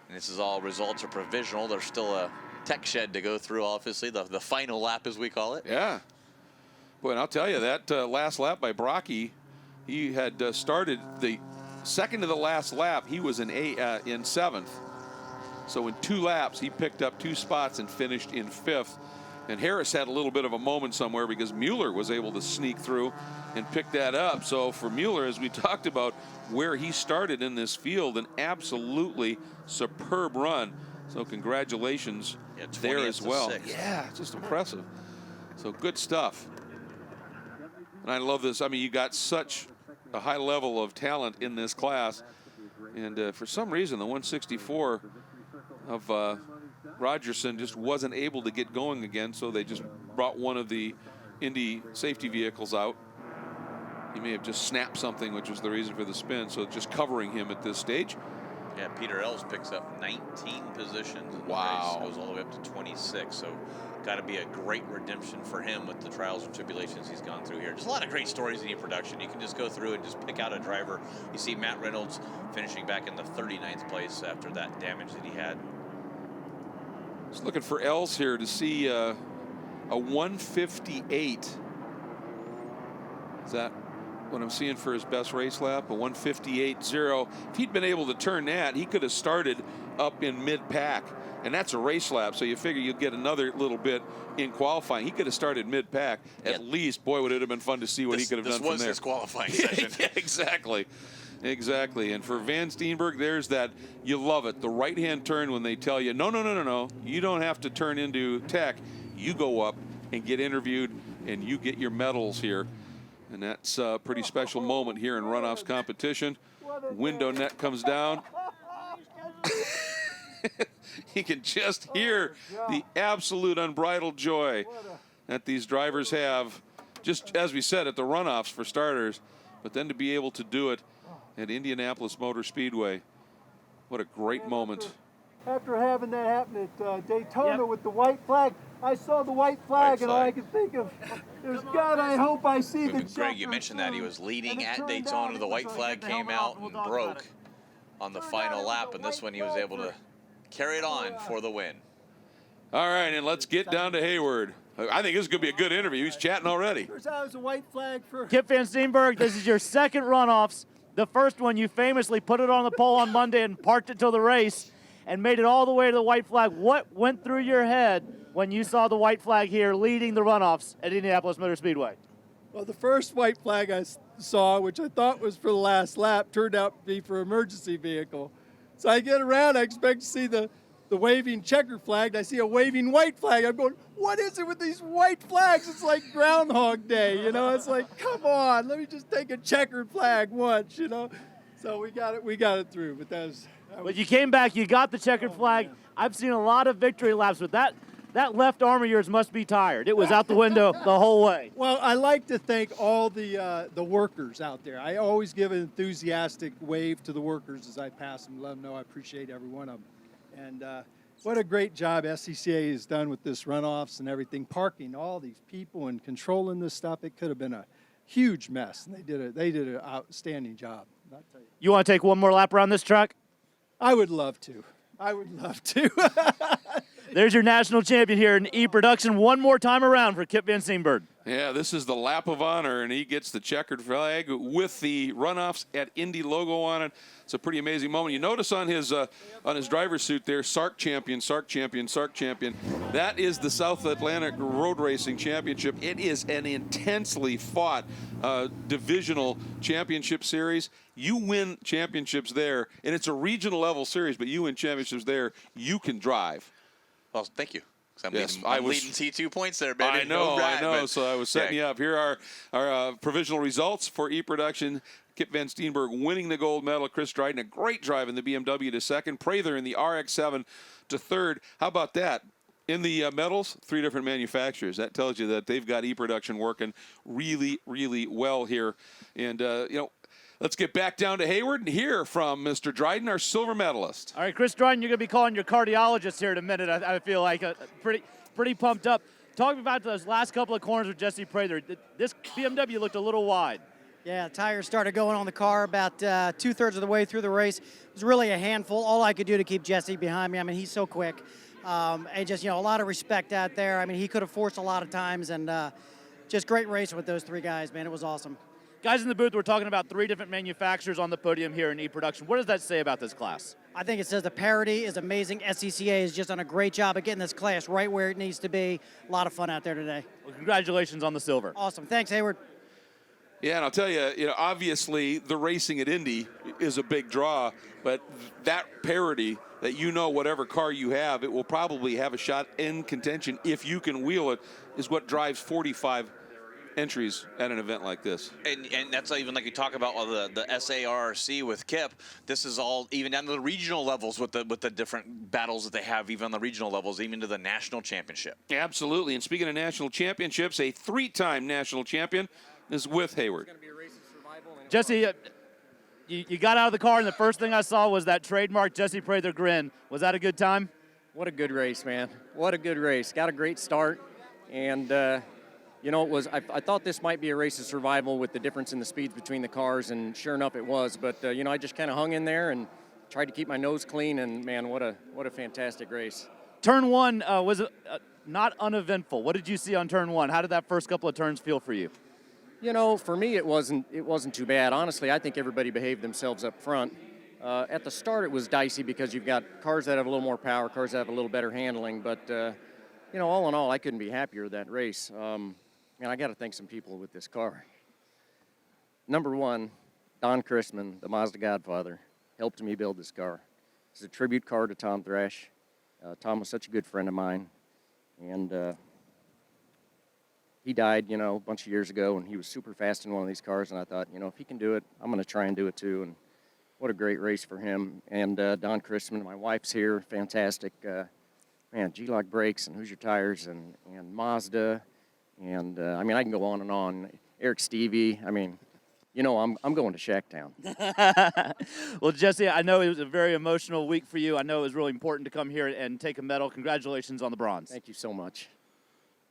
And this is all results are provisional. There's still a tech shed to go through, obviously, the final lap, as we call it. Yeah. Boy, and I'll tell you, that last lap by Brocky, he had started the second to the last lap. He was in 7th. So in 2 laps, he picked up 2 spots and finished in 5th. And Harris had a little bit of a moment somewhere because Mueller was able to sneak through and pick that up. So for Mueller, as we talked about where he started in this field, an absolutely superb run. So congratulations there as well. Yeah, just impressive. So good stuff. And I love this. I mean, you got such a high level of talent in this class. And for some reason, the 164 of Rogerson just wasn't able to get going again, so they just brought one of the Indy safety vehicles out. He may have just snapped something, which was the reason for the spin, so just covering him at this stage. Yeah, Peter Ells picks up 19 positions. In wow. The race, goes all the way up to 26, so got to be a great redemption for him with the trials and tribulations he's gone through here. Just a lot of great stories in your production. You can just go through and just pick out a driver. You see Matt Reynolds finishing back in the 39th place after that damage that he had. Just looking for Ells here to see a 158. Is that what I'm seeing for his best race lap? A 158.0. If he'd been able to turn that, he could have started up in mid-pack. And that's a race lap, so you figure you'll get another little bit in qualifying. He could have started mid-pack. At least, boy, would it have been fun to see what he could have done from there. This was his qualifying session. Yeah, exactly. Exactly. And for Van Steenberg, there's that, you love it, the right-hand turn when they tell you, no, you don't have to turn into tech. You go up and get interviewed, and you get your medals here. And that's a pretty special moment here in runoffs competition. Window net comes down. You can just hear the absolute unbridled joy that these drivers have, just as we said, at the runoffs for starters, but then to be able to do it at Indianapolis Motor Speedway. What a great moment. After having that happen at Daytona with the white flag, I saw the white flag and all I could think of is, God, I hope I see the Greg, you mentioned that he was leading at Daytona. The white flag came out and broke on the final lap, and this one he was able to carry it on for the win. All right, and let's get down to Hayward. I think this is going to be a good interview. He's chatting already. First, I was a white flag for Kip Van Steenberg, this is your second runoffs. The first one, you famously put it on the pole on Monday and parked it till the race and made it all the way to the white flag. What went through your head when you saw the white flag here leading the runoffs at Indianapolis Motor Speedway? Well, the first white flag I saw, which I thought was for the last lap, turned out to be for emergency vehicle. So I get around, I expect to see the waving checker flag, and I see a waving white flag. I'm going, what is it with these white flags? It's like Groundhog Day, you know? It's like, come on, let me just take a checkered flag once, you know? So we got it through, but that was But you came back, you got the checkered flag. Man. I've seen a lot of victory laps, but that left arm of yours must be tired. It was out the window the whole way. Well, I like to thank all the workers out there. I always give an enthusiastic wave to the workers as I pass them, let them know I appreciate every one of them. And what a great job SCCA has done with this runoffs and everything, parking all these people and controlling this stuff. It could have been a huge mess, and they did an outstanding job. I'll tell you. You want to take one more lap around this truck? I would love to. I would love to. There's your national champion here in E-Production. One more time around for Kip Van Steenberg. Yeah, this is the lap of honor, and he gets the checkered flag with the runoffs at Indy logo on it. It's a pretty amazing moment. You notice on his driver's suit there, SARC champion, SARC champion, SARC champion. That is the South Atlantic Road Racing Championship. It is an intensely fought divisional championship series. You win championships there, and it's a regional level series, but you win championships there, you can drive. Well, thank you. I'm Yes, leading T2 points there, baby. I know, But, so I was setting you up. Here are our provisional results for E-Production. Kip Van Steenberg winning the gold medal. Chris Dryden, a great drive in the BMW to second. Prather in the RX-7 to third. How about that? In the medals, 3 different manufacturers. That tells you that they've got E-Production working really, really well here. And, let's get back down to Hayward and hear from Mr. Dryden, our silver medalist. All right, Chris Dryden, you're going to be calling your cardiologist here in a minute. I feel like pretty pumped up. Talk about those last couple of corners with Jesse Prather. This BMW looked a little wide. Yeah, tires started going on the car about 2/3 of the way through the race. It was really a handful. All I could do to keep Jesse behind me. I mean, he's so quick. And just, a lot of respect out there. I mean, he could have forced a lot of times, and just great race with those 3 guys, man. It was awesome. Guys in the booth, we're talking about 3 different manufacturers on the podium here in E-Production. What does that say about this class? I think it says the parity is amazing. SCCA has just done a great job of getting this class right where it needs to be. A lot of fun out there today. Well, congratulations on the silver. Awesome. Thanks, Hayward. Yeah, and I'll tell you, obviously the racing at Indy is a big draw, but that parity that whatever car you have, it will probably have a shot in contention if you can wheel it, is what drives 45 entries at an event like this. And that's even like you talk about the SARC with Kip. This is all even down to the regional levels with the different battles that they have, even on the regional levels, even to the national championship. Absolutely. And speaking of national championships, a 3-time national champion is with Hayward. Jesse, you got out of the car, and the first thing I saw was that trademark Jesse Prather grin. Was that a good time? What a good race, man. What a good race. Got a great start. And, I thought this might be a race of survival with the difference in the speeds between the cars, and sure enough it was. But, I just kind of hung in there and tried to keep my nose clean, and, man, what a fantastic race. Turn 1 was not uneventful. What did you see on turn 1? How did that first couple of turns feel for you? For me, it wasn't too bad. Honestly, I think everybody behaved themselves up front. At the start, it was dicey because you've got cars that have a little more power, cars that have a little better handling. But, all in all, I couldn't be happier with that race. I got to thank some people with this car. Number 1, Don Chrisman, the Mazda Godfather, helped me build this car. It's a tribute car to Tom Thrash. Tom was such a good friend of mine. And he died, a bunch of years ago, and he was super fast in one of these cars, and I thought, if he can do it, I'm going to try and do it too, and what a great race for him. And Don Chrisman, my wife's here, fantastic. G-Lock brakes and Hoosier tires and Mazda, and I can go on and on. Eric Stevie, I'm going to Shacktown. Well, Jesse, I know it was a very emotional week for you. I know it was really important to come here and take a medal. Congratulations on the bronze. Thank you so much.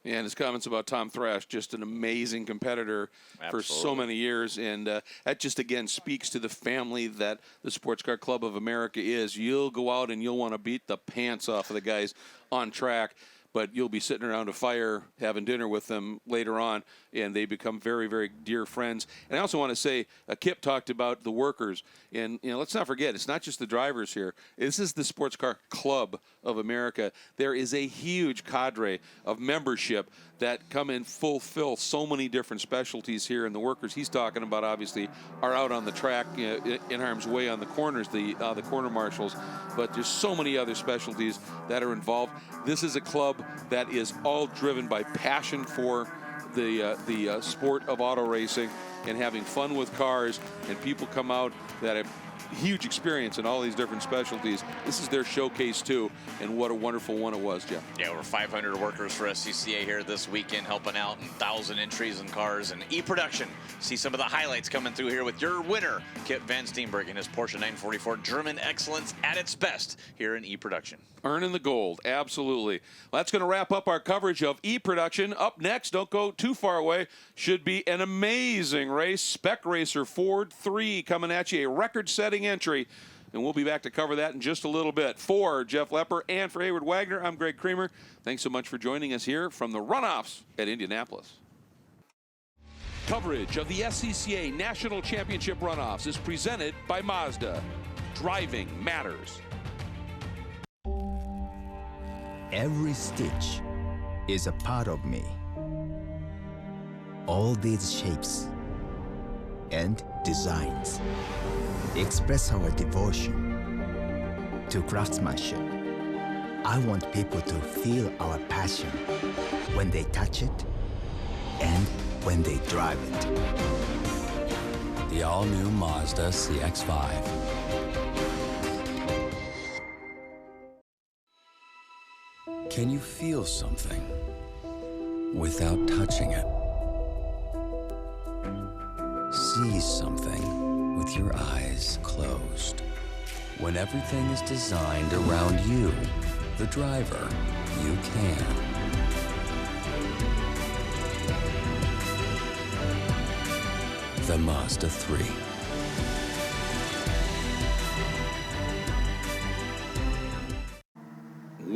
And his comments about Tom Thrash, just an amazing competitor for so many years. And that just, again, speaks to the family that the Sports Car Club of America is. You'll go out and you'll want to beat the pants off of the guys on track, but you'll be sitting around a fire having dinner with them later on, and they become very, very dear friends. And I also want to say, Kip talked about the workers, and let's not forget, it's not just the drivers here. This is the Sports Car Club of America. There is a huge cadre of membership that come and fulfill so many different specialties here, and the workers he's talking about obviously are out on the track in harm's way on the corners, the corner marshals, but there's so many other specialties that are involved. This is a club that is all driven by passion for the sport of auto racing and having fun with cars, and people come out that have huge experience in all these different specialties. This is their showcase too, and what a wonderful one it was, Jeff. Yeah, over 500 workers for SCCA here this weekend, helping out, and 1,000 entries in cars and E-Production. See some of the highlights coming through here with your winner, Kip Van Steenberg, and his Porsche 944 German excellence at its best here in E-Production. Earning the gold, absolutely. Well, that's going to wrap up our coverage of E-Production. Up next, don't go too far away, should be an amazing race. Spec Racer Ford 3 coming at you, a record-setting entry, and we'll be back to cover that in just a little bit. For Jeff Lepper and for Hayward Wagner, I'm Greg Creamer. Thanks so much for joining us here from the Runoffs at Indianapolis. Coverage of the SCCA National Championship Runoffs is presented by Mazda. Driving matters. Every stitch is a part of me. All these shapes and designs express our devotion to craftsmanship. I want people to feel our passion when they touch it and when they drive it. The all-new Mazda CX-5. Can you feel something without touching it? See something with your eyes closed. When everything is designed around you, the driver, you can. The Mazda 3.